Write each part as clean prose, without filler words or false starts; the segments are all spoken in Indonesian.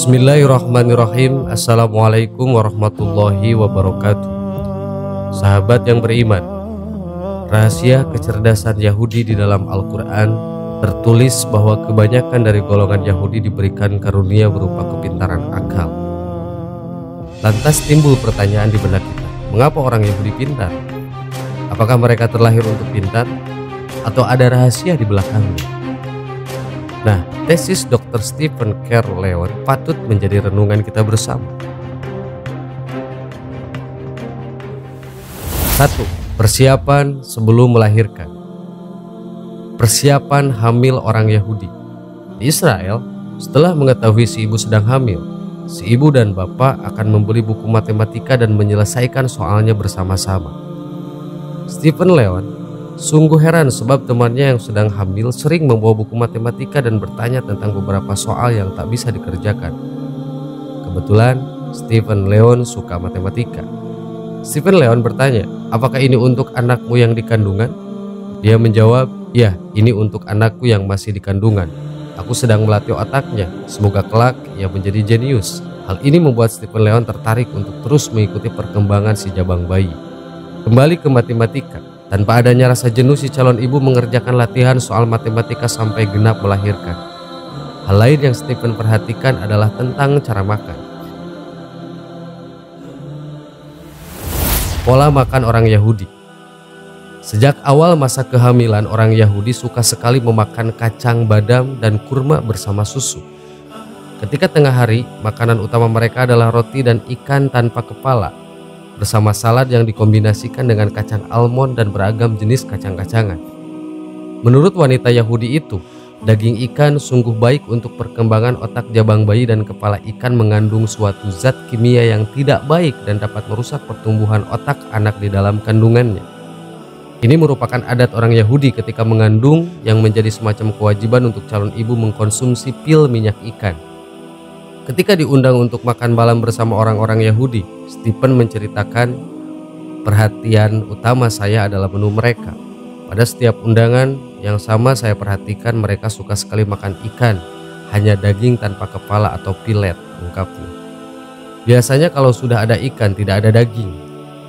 Bismillahirrahmanirrahim. Assalamualaikum warahmatullahi wabarakatuh. Sahabat yang beriman, rahasia kecerdasan Yahudi di dalam Al-Quran tertulis bahwa kebanyakan dari golongan Yahudi diberikan karunia berupa kepintaran akal. Lantas timbul pertanyaan di benak kita, mengapa orang Yahudi pintar? Apakah mereka terlahir untuk pintar? Atau ada rahasia di belakangnya? Nah, tesis Dr. Stephen Leon patut menjadi renungan kita bersama. 1. Persiapan sebelum melahirkan. Persiapan hamil orang Yahudi. Di Israel, setelah mengetahui si ibu sedang hamil, si ibu dan bapak akan membeli buku matematika dan menyelesaikan soalnya bersama-sama. Stephen Leon sungguh heran sebab temannya yang sedang hamil sering membawa buku matematika dan bertanya tentang beberapa soal yang tak bisa dikerjakan. Kebetulan Stephen Leon suka matematika. Stephen Leon bertanya, apakah ini untuk anakmu yang di kandungan? Dia menjawab, ya, ini untuk anakku yang masih di kandungan. Aku sedang melatih otaknya, semoga kelak ia menjadi jenius. Hal ini membuat Stephen Leon tertarik untuk terus mengikuti perkembangan si jabang bayi. Kembali ke matematika. Tanpa adanya rasa jenuh, si calon ibu mengerjakan latihan soal matematika sampai genap melahirkan. Hal lain yang Stephen perhatikan adalah tentang cara makan. Pola makan orang Yahudi. Sejak awal masa kehamilan, orang Yahudi suka sekali memakan kacang, badam, dan kurma bersama susu. Ketika tengah hari, makanan utama mereka adalah roti dan ikan tanpa kepala, bersama salad yang dikombinasikan dengan kacang almond dan beragam jenis kacang-kacangan. Menurut wanita Yahudi itu, daging ikan sungguh baik untuk perkembangan otak jabang bayi dan kepala ikan mengandung suatu zat kimia yang tidak baik dan dapat merusak pertumbuhan otak anak di dalam kandungannya. Ini merupakan adat orang Yahudi ketika mengandung yang menjadi semacam kewajiban untuk calon ibu mengkonsumsi pil minyak ikan. Ketika diundang untuk makan malam bersama orang-orang Yahudi, Stephen menceritakan, perhatian utama saya adalah menu mereka. Pada setiap undangan yang sama saya perhatikan mereka suka sekali makan ikan, hanya daging tanpa kepala atau pilet, ungkapnya. Biasanya kalau sudah ada ikan tidak ada daging.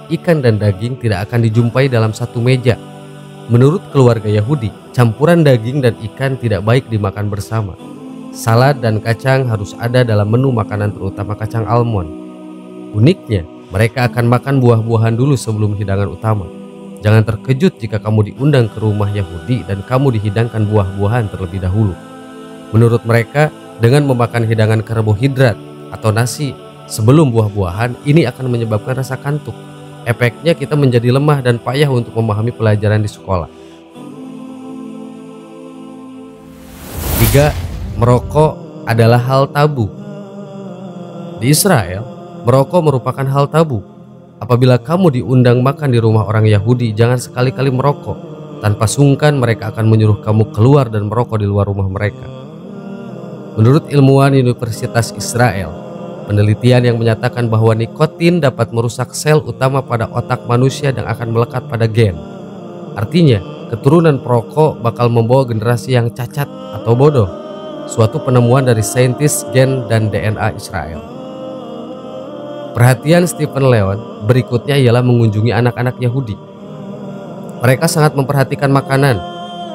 Ikan dan daging tidak akan dijumpai dalam satu meja. Menurut keluarga Yahudi, campuran daging dan ikan tidak baik dimakan bersama. Salad dan kacang harus ada dalam menu makanan, terutama kacang almond. Uniknya, mereka akan makan buah-buahan dulu sebelum hidangan utama. Jangan terkejut jika kamu diundang ke rumah Yahudi dan kamu dihidangkan buah-buahan terlebih dahulu. Menurut mereka, dengan memakan hidangan karbohidrat atau nasi sebelum buah-buahan, ini akan menyebabkan rasa kantuk. Efeknya kita menjadi lemah dan payah untuk memahami pelajaran di sekolah. 3. Merokok adalah hal tabu. Di Israel, merokok merupakan hal tabu. Apabila kamu diundang makan di rumah orang Yahudi, jangan sekali-kali merokok. Tanpa sungkan mereka akan menyuruh kamu keluar dan merokok di luar rumah mereka. Menurut ilmuwan Universitas Israel, penelitian yang menyatakan bahwa nikotin dapat merusak sel utama pada otak manusia dan akan melekat pada gen. Artinya, keturunan perokok bakal membawa generasi yang cacat atau bodoh. Suatu penemuan dari saintis gen dan DNA Israel. Perhatian Stephen Leon berikutnya ialah mengunjungi anak-anak Yahudi. Mereka sangat memperhatikan makanan.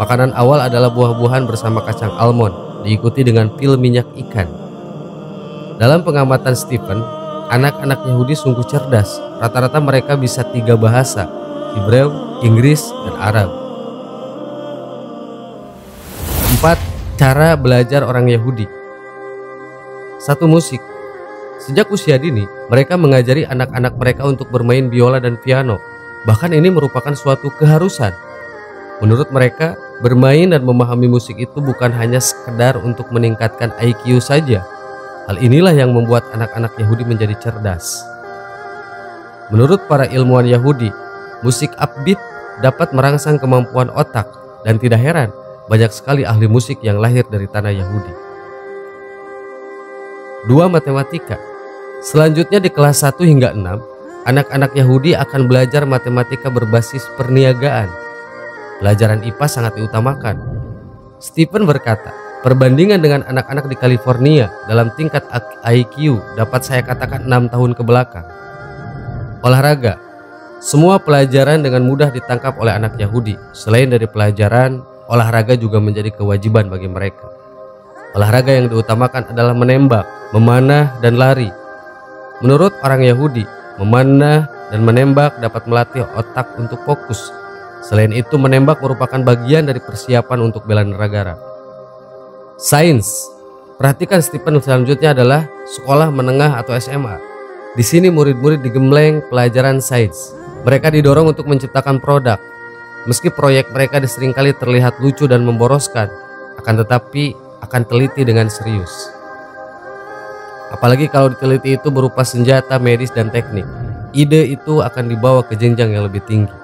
Makanan awal adalah buah-buahan bersama kacang almond, diikuti dengan pil minyak ikan. Dalam pengamatan Stephen, anak-anak Yahudi sungguh cerdas. Rata-rata mereka bisa 3 bahasa, Hebreu, Inggris, dan Arab. 4. Cara belajar orang Yahudi. 1. Musik. Sejak usia dini, mereka mengajari anak-anak mereka untuk bermain biola dan piano. Bahkan ini merupakan suatu keharusan. Menurut mereka, bermain dan memahami musik itu bukan hanya sekedar untuk meningkatkan IQ saja. Hal inilah yang membuat anak-anak Yahudi menjadi cerdas. Menurut para ilmuwan Yahudi, musik upbeat dapat merangsang kemampuan otak, dan tidak heran banyak sekali ahli musik yang lahir dari tanah Yahudi. 2. Matematika. Selanjutnya di kelas 1 hingga 6, anak-anak Yahudi akan belajar matematika berbasis perniagaan. Pelajaran IPA sangat diutamakan. Stephen berkata, Perbandingan dengan anak-anak di California dalam tingkat IQ dapat saya katakan 6 tahun ke belakang. Olahraga. Semua pelajaran dengan mudah ditangkap oleh anak Yahudi. Selain dari pelajaran, olahraga juga menjadi kewajiban bagi mereka. Olahraga yang diutamakan adalah menembak, memanah, dan lari. Menurut orang Yahudi, memanah dan menembak dapat melatih otak untuk fokus. Selain itu, menembak merupakan bagian dari persiapan untuk bela negara. Sains. Perhatikan Stephen selanjutnya adalah sekolah menengah atau SMA. Di sini murid-murid digembleng pelajaran sains. Mereka didorong untuk menciptakan produk. Meski proyek mereka seringkali terlihat lucu dan memboroskan, akan tetapi akan teliti dengan serius. Apalagi kalau diteliti itu berupa senjata medis dan teknik. Ide itu akan dibawa ke jenjang yang lebih tinggi.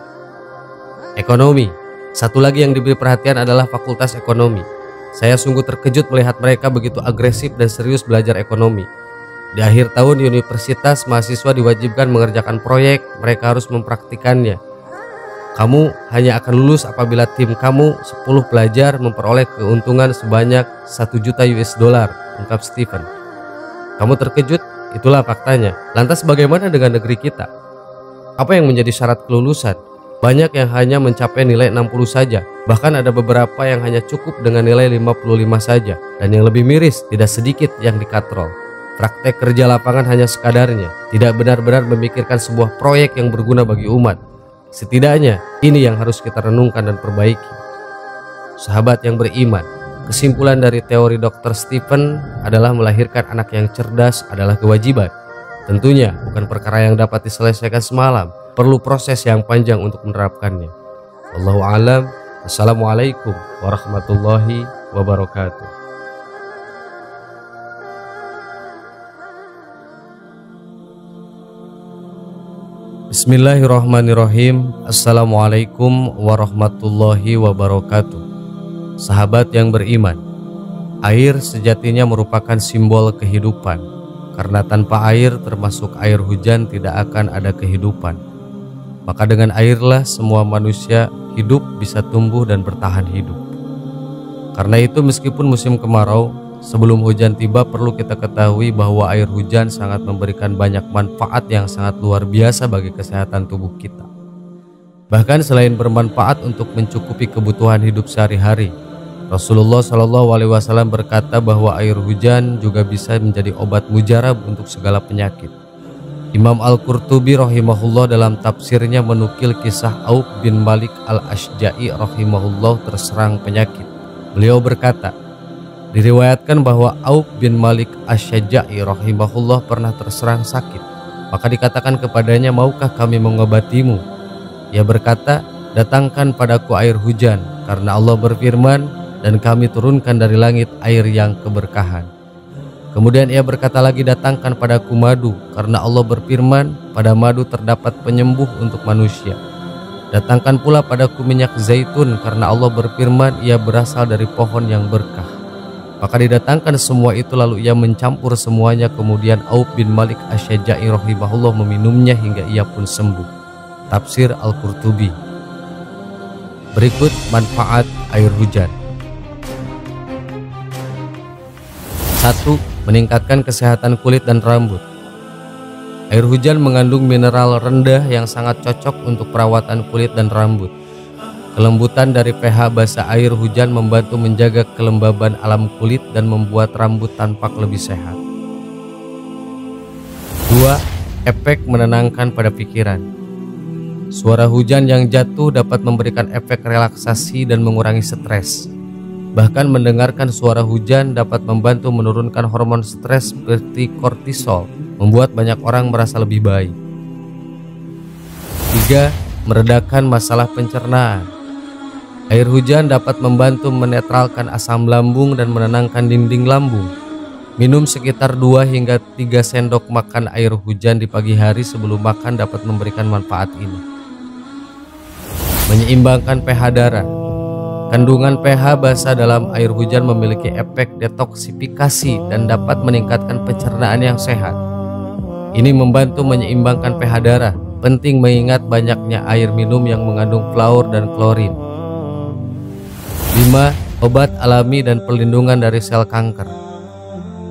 Ekonomi. Satu lagi yang diberi perhatian adalah Fakultas Ekonomi. Saya sungguh terkejut melihat mereka begitu agresif dan serius belajar ekonomi. Di akhir tahun di universitas, mahasiswa diwajibkan mengerjakan proyek, mereka harus mempraktikannya. Kamu hanya akan lulus apabila tim kamu 10 pelajar memperoleh keuntungan sebanyak 1 juta US dollar, ungkap Stephen. Kamu terkejut? Itulah faktanya. Lantas bagaimana dengan negeri kita? Apa yang menjadi syarat kelulusan? Banyak yang hanya mencapai nilai 60 saja. Bahkan ada beberapa yang hanya cukup dengan nilai 55 saja. Dan yang lebih miris, tidak sedikit yang dikatrol. Praktek kerja lapangan hanya sekadarnya, tidak benar-benar memikirkan sebuah proyek yang berguna bagi umat. Setidaknya ini yang harus kita renungkan dan perbaiki. Sahabat yang beriman, kesimpulan dari teori Dr. Stephen adalah melahirkan anak yang cerdas adalah kewajiban. Tentunya bukan perkara yang dapat diselesaikan semalam, perlu proses yang panjang untuk menerapkannya. Wallahu a'lam. Assalamualaikum warahmatullahi wabarakatuh. Bismillahirrahmanirrahim. Assalamualaikum warahmatullahi wabarakatuh. Sahabat yang beriman, air sejatinya merupakan simbol kehidupan. Karena tanpa air, termasuk air hujan, tidak akan ada kehidupan. Maka dengan airlah semua manusia hidup bisa tumbuh dan bertahan hidup. Karena itu meskipun musim kemarau, sebelum hujan tiba perlu kita ketahui bahwa air hujan sangat memberikan banyak manfaat yang sangat luar biasa bagi kesehatan tubuh kita. Bahkan selain bermanfaat untuk mencukupi kebutuhan hidup sehari-hari, Rasulullah SAW berkata bahwa air hujan juga bisa menjadi obat mujarab untuk segala penyakit. Imam Al-Qurtubi rahimahullah dalam tafsirnya menukil kisah Auf bin Malik Al-Ashja'i rahimahullah terserang penyakit. Beliau berkata, diriwayatkan bahwa Auf bin Malik Asy-Syajja'i rahimahullah pernah terserang sakit. Maka dikatakan kepadanya, maukah kami mengobatimu? Ia berkata, datangkan padaku air hujan, karena Allah berfirman, dan kami turunkan dari langit air yang keberkahan. Kemudian ia berkata lagi, datangkan padaku madu, karena Allah berfirman, pada madu terdapat penyembuh untuk manusia. Datangkan pula padaku minyak zaitun, karena Allah berfirman, ia berasal dari pohon yang berkah. Maka didatangkan semua itu, lalu ia mencampur semuanya. Kemudian Auf bin Malik Asy-Syajja'i rahimahullah meminumnya hingga ia pun sembuh. Tafsir Al-Qurtubi. Berikut manfaat air hujan. 1. Meningkatkan kesehatan kulit dan rambut. Air hujan mengandung mineral rendah yang sangat cocok untuk perawatan kulit dan rambut. Kelembutan dari pH basa air hujan membantu menjaga kelembaban alam kulit dan membuat rambut tampak lebih sehat. 2. Efek menenangkan pada pikiran. Suara hujan yang jatuh dapat memberikan efek relaksasi dan mengurangi stres. Bahkan mendengarkan suara hujan dapat membantu menurunkan hormon stres seperti kortisol, membuat banyak orang merasa lebih baik. 3. Meredakan masalah pencernaan. Air hujan dapat membantu menetralkan asam lambung dan menenangkan dinding lambung. Minum sekitar 2 hingga 3 sendok makan air hujan di pagi hari sebelum makan dapat memberikan manfaat ini. Menyeimbangkan pH darah. Kandungan pH basa dalam air hujan memiliki efek detoksifikasi dan dapat meningkatkan pencernaan yang sehat. Ini membantu menyeimbangkan pH darah. Penting mengingat banyaknya air minum yang mengandung fluor dan klorin. 5. obat alami dan perlindungan dari sel kanker.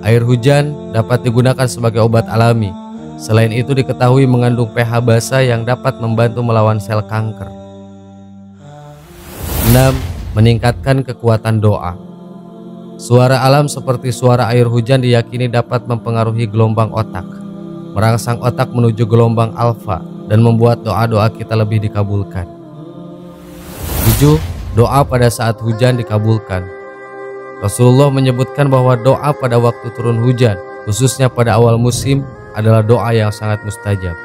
Air hujan dapat digunakan sebagai obat alami. Selain itu diketahui mengandung pH basa yang dapat membantu melawan sel kanker. 6. Meningkatkan kekuatan doa. Suara alam seperti suara air hujan diyakini dapat mempengaruhi gelombang otak, merangsang otak menuju gelombang alfa dan membuat doa-doa kita lebih dikabulkan. 7. Doa pada saat hujan dikabulkan. Rasulullah menyebutkan bahwa doa pada waktu turun hujan, khususnya pada awal musim, adalah doa yang sangat mustajab.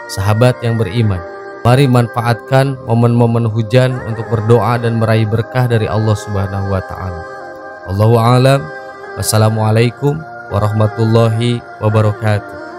Sahabat yang beriman, mari manfaatkan momen-momen hujan untuk berdoa dan meraih berkah dari Allah Subhanahu wa Ta'ala. Allahu a'lam. Wassalamualaikum warahmatullahi wabarakatuh.